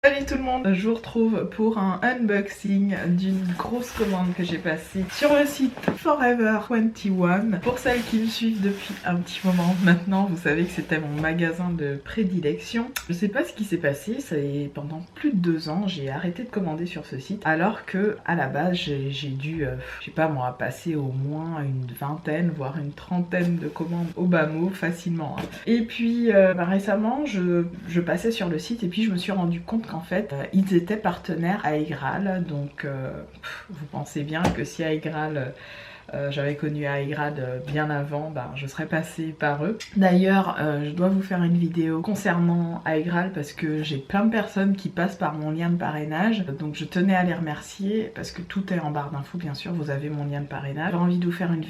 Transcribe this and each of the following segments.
Salut tout le monde, je vous retrouve pour un unboxing d'une grosse commande que j'ai passée sur le site Forever 21. Pour celles qui me suivent depuis un petit moment maintenant, vous savez que c'était mon magasin de prédilection. Je sais pas ce qui s'est passé, pendant plus de 2 ans, j'ai arrêté de commander sur ce site alors que à la base j'ai dû, je sais pas moi, passer au moins une vingtaine voire une trentaine de commandes au bas mot facilement. Et puis récemment je passais sur le site et puis je me suis rendu compte qu'en fait ils étaient partenaires à Aigral, donc vous pensez bien que si Aigral j'avais connu Aigrad bien avant, je serais passée par eux. D'ailleurs, je dois vous faire une vidéo concernant Aigral parce que j'ai plein de personnes qui passent par mon lien de parrainage. Donc je tenais à les remercier parce que tout est en barre d'infos, bien sûr, vous avez mon lien de parrainage. J'ai envie de vous faire une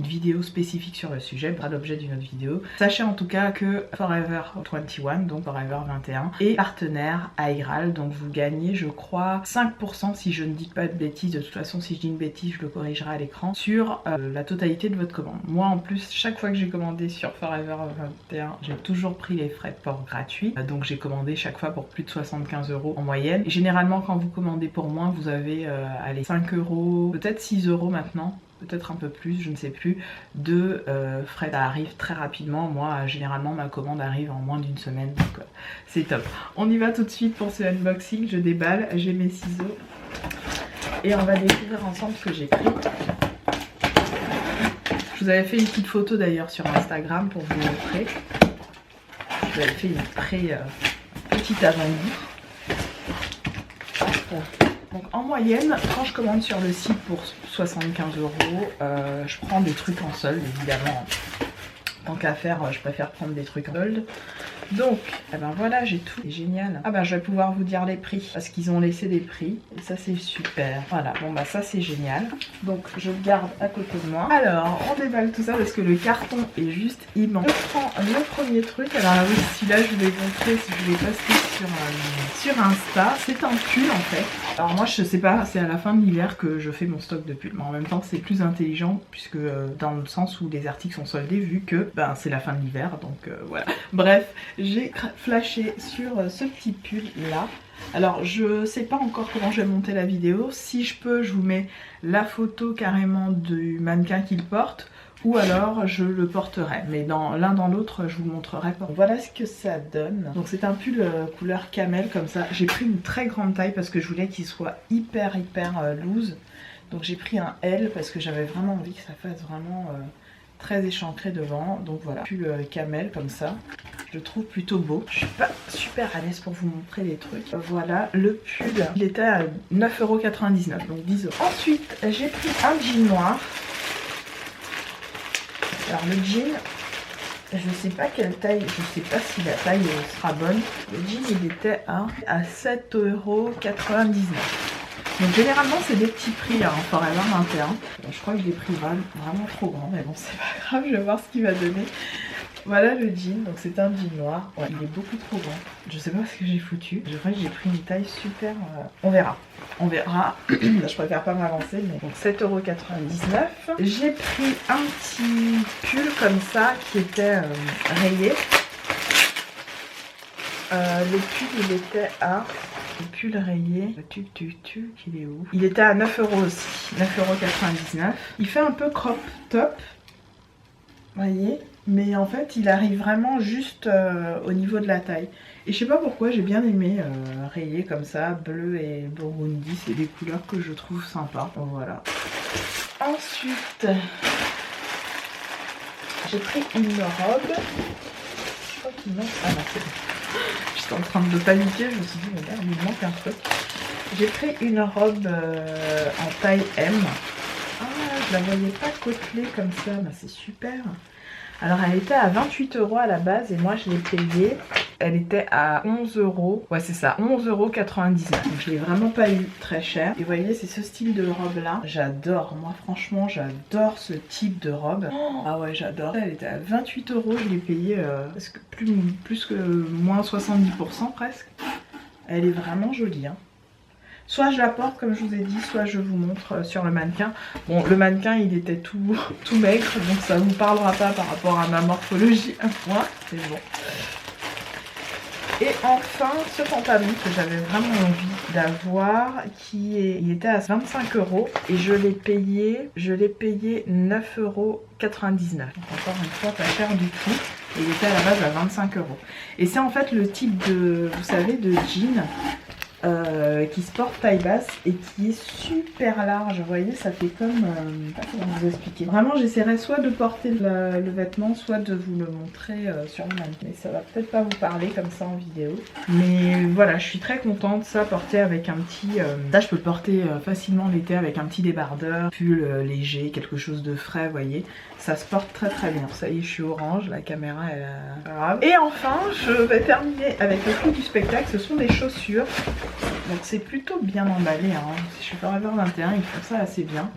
vidéo spécifique sur le sujet, sera l'objet d'une autre vidéo. Sachez en tout cas que Forever 21, donc Forever 21, est partenaire à Aigral. Donc vous gagnez, je crois, 5% si je ne dis pas de bêtises. De toute façon, si je dis une bêtise, je le corrigerai à l'écran. Sur la totalité de votre commande. Moi en plus, chaque fois que j'ai commandé sur Forever 21, j'ai toujours pris les frais de port gratuits. Donc j'ai commandé chaque fois pour plus de 75 € en moyenne. Et généralement quand vous commandez pour moins, vous avez allez, 5 €, peut-être 6 € maintenant, peut-être un peu plus, je ne sais plus, de frais. Ça arrive très rapidement. Moi généralement ma commande arrive en moins d'une semaine, donc c'est top. On y va tout de suite pour ce unboxing. Je déballe, j'ai mes ciseaux et on va découvrir ensemble ce que j'ai pris. Je vous avais fait une petite photo d'ailleurs sur Instagram pour vous montrer. Je vous avais fait une petite avant-goût. Donc en moyenne, quand je commande sur le site pour 75 €, je prends des trucs en solde évidemment. Tant qu'à faire, je préfère prendre des trucs en solde. Donc, eh ben voilà, j'ai tout. C'est génial. Ah ben je vais pouvoir vous dire les prix parce qu'ils ont laissé des prix et ça c'est super. Voilà, bon bah ça c'est génial. Donc je le garde à côté de moi. Alors, on déballe tout ça parce que le carton est juste immense. Je prends le premier truc. Alors oui, celui-là je vous l'ai montré, si je l'ai posté sur Insta. C'est un pull en fait. Alors moi je sais pas, c'est à la fin de l'hiver que je fais mon stock de pulls. Mais en même temps c'est plus intelligent puisque dans le sens où les articles sont soldés vu que c'est la fin de l'hiver. Donc voilà. Bref. J'ai flashé sur ce petit pull là. Alors je sais pas encore comment je vais monter la vidéo. Si je peux, je vous mets la photo carrément du mannequin qu'il porte, ou alors je le porterai. Mais dans l'un dans l'autre, je vous montrerai pas. Voilà ce que ça donne. Donc c'est un pull couleur camel comme ça. J'ai pris une très grande taille parce que je voulais qu'il soit hyper loose. Donc j'ai pris un L parce que j'avais vraiment envie que ça fasse vraiment très échancré devant. Donc voilà, pull camel comme ça. Je le trouve plutôt beau. Je suis pas super à l'aise pour vous montrer les trucs. Voilà le pull. Il était à 9,99 €, donc 10 €. Ensuite, j'ai pris un jean noir. Alors le jean, je sais pas quelle taille, je sais pas si la taille sera bonne. Le jean il était à 7,99 €. Donc généralement c'est des petits prix hein, Forever 21. Bon, je crois que je l'ai pris vraiment trop grand, mais bon c'est pas grave, je vais voir ce qu'il va donner. Voilà le jean, donc c'est un jean noir. Ouais, il est beaucoup trop grand. Je sais pas ce que j'ai foutu. Je crois que j'ai pris une taille super. On verra. On verra. Je préfère pas m'avancer, mais donc 7,99 €. J'ai pris un petit pull comme ça qui était rayé. Le pull il était à. Le pull rayé, il est où? Il était à 9 € aussi, 9,99 €. Il fait un peu crop top, voyez, mais en fait il arrive vraiment juste au niveau de la taille. Et je sais pas pourquoi, j'ai bien aimé rayé comme ça, bleu et burgundy, c'est des couleurs que je trouve sympas. Voilà. Ensuite, j'ai pris une robe. Je crois qu'il manque. Ah non, c'est bon. J'étais en train de paniquer, je me suis dit, mais là, il me manque un truc. J'ai pris une robe en taille M. Ah, je la voyais pas côtelée comme ça, c'est super. Alors, elle était à 28 € à la base et moi, je l'ai payée. Elle était à 11 €. Ouais, c'est ça, 11,99 €. Donc, je l'ai vraiment pas eu très cher. Et vous voyez, c'est ce style de robe là. J'adore, moi, franchement, j'adore ce type de robe. Oh, ah ouais, j'adore. Elle était à 28 €. Je l'ai payée plus que moins 70% presque. Elle est vraiment jolie, hein. Soit je la porte comme je vous ai dit, soit je vous montre sur le mannequin. Bon, le mannequin il était tout maigre, donc ça ne vous parlera pas par rapport à ma morphologie à moi, c'est bon. Et enfin, ce pantalon que j'avais vraiment envie d'avoir, il était à 25 € et je l'ai payé 9,99 €. Donc encore une fois, pas cher du tout. Et il était à la base à 25 €. Et c'est en fait le type de, vous savez, de jean qui se porte taille basse et qui est super large. Vous voyez, ça fait comme... je sais pas comment vous expliquer. Vraiment, j'essaierai soit de porter le vêtement, soit de vous le montrer sur le mannequin. Mais ça va peut-être pas vous parler comme ça en vidéo. Mais voilà, je suis très contente. Ça, porter avec un petit... ça, je peux le porter facilement l'été avec un petit débardeur, pull léger, quelque chose de frais, vous voyez. Ça se porte très très bien. Ça y est, je suis orange, la caméra elle est grave. Et enfin, je vais terminer avec le clou du spectacle. Ce sont des chaussures. Donc c'est plutôt bien emballé, hein. Je suis Forever 21, ils font ça assez bien.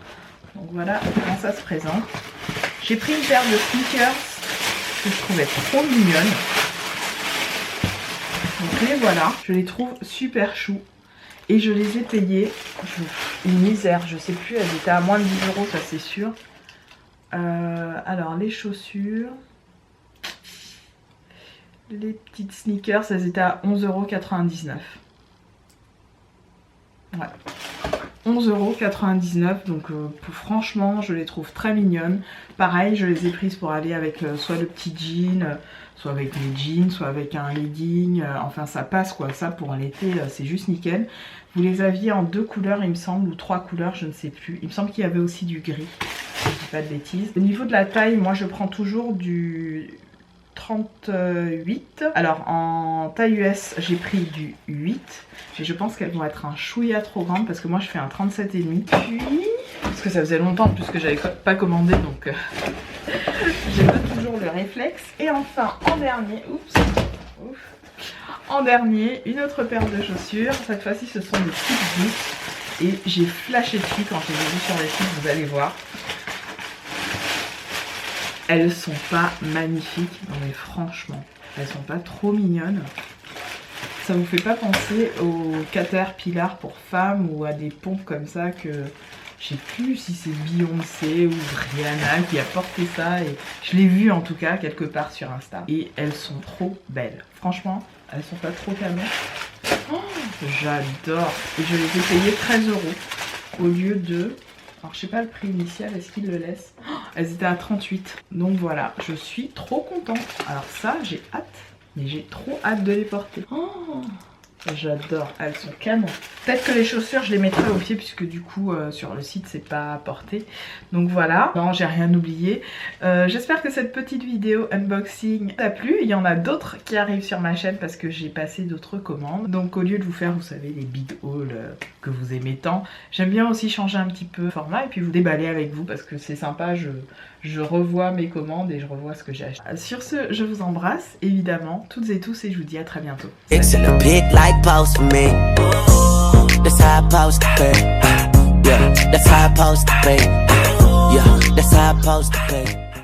Donc voilà comment ça se présente. J'ai pris une paire de sneakers que je trouvais trop mignonne. Donc les voilà, je les trouve super chou. Et je les ai payées, une misère, je sais plus, elles étaient à moins de 10 €, ça c'est sûr. Alors les chaussures, les petites sneakers, elles étaient à 11,99 €. Ouais, 11,99 €, donc franchement je les trouve très mignonnes. Pareil, je les ai prises pour aller avec soit le petit jean, soit avec les jeans, soit avec un legging, enfin ça passe quoi, ça pour l'été c'est juste nickel. Vous les aviez en 2 couleurs il me semble, ou 3 couleurs, je ne sais plus. Il me semble qu'il y avait aussi du gris, si je dis pas de bêtises. Au niveau de la taille, moi je prends toujours du 38. Alors en taille US j'ai pris du 8. Et je pense qu'elles vont être un chouïa trop grandes parce que moi je fais un 37,5. Puis, parce que ça faisait longtemps puisque j'avais pas commandé donc j'ai pas toujours le réflexe. Et enfin en dernier, en dernier, une autre paire de chaussures. Cette fois-ci ce sont des petites boots. Et j'ai flashé dessus quand je les ai vues sur les sites, vous allez voir. Elles sont pas magnifiques, non mais franchement, elles sont pas trop mignonnes. Ça vous fait pas penser aux Caterpillar pour femmes ou à des pompes comme ça que je sais plus si c'est Beyoncé ou Rihanna qui a porté ça et je l'ai vu en tout cas quelque part sur Insta. Et elles sont trop belles, franchement, elles sont pas trop canon. Oh, j'adore. Et je les ai payées 13 € au lieu de... Alors je sais pas le prix initial, est-ce qu'ils le laissent? Oh, elles étaient à 38. Donc voilà, je suis trop contente. Alors ça, j'ai hâte. Mais j'ai trop hâte de les porter. Oh, j'adore, elles sont canon. Peut-être que les chaussures je les mettrai au pied puisque du coup sur le site c'est pas porté. Donc voilà, non j'ai rien oublié. J'espère que cette petite vidéo unboxing t'a plu. Il y en a d'autres qui arrivent sur ma chaîne parce que j'ai passé d'autres commandes. Donc au lieu de vous faire, vous savez, les big hauls que vous aimez tant, j'aime bien aussi changer un petit peu le format et puis vous déballer avec vous parce que c'est sympa. Je revois mes commandes et je revois ce que j'ai acheté. Sur ce, je vous embrasse évidemment toutes et tous et je vous dis à très bientôt. It's in a big light post for me. That's how I supposed to be. Yeah, that's how I supposed to be. Yeah, that's how I supposed to be.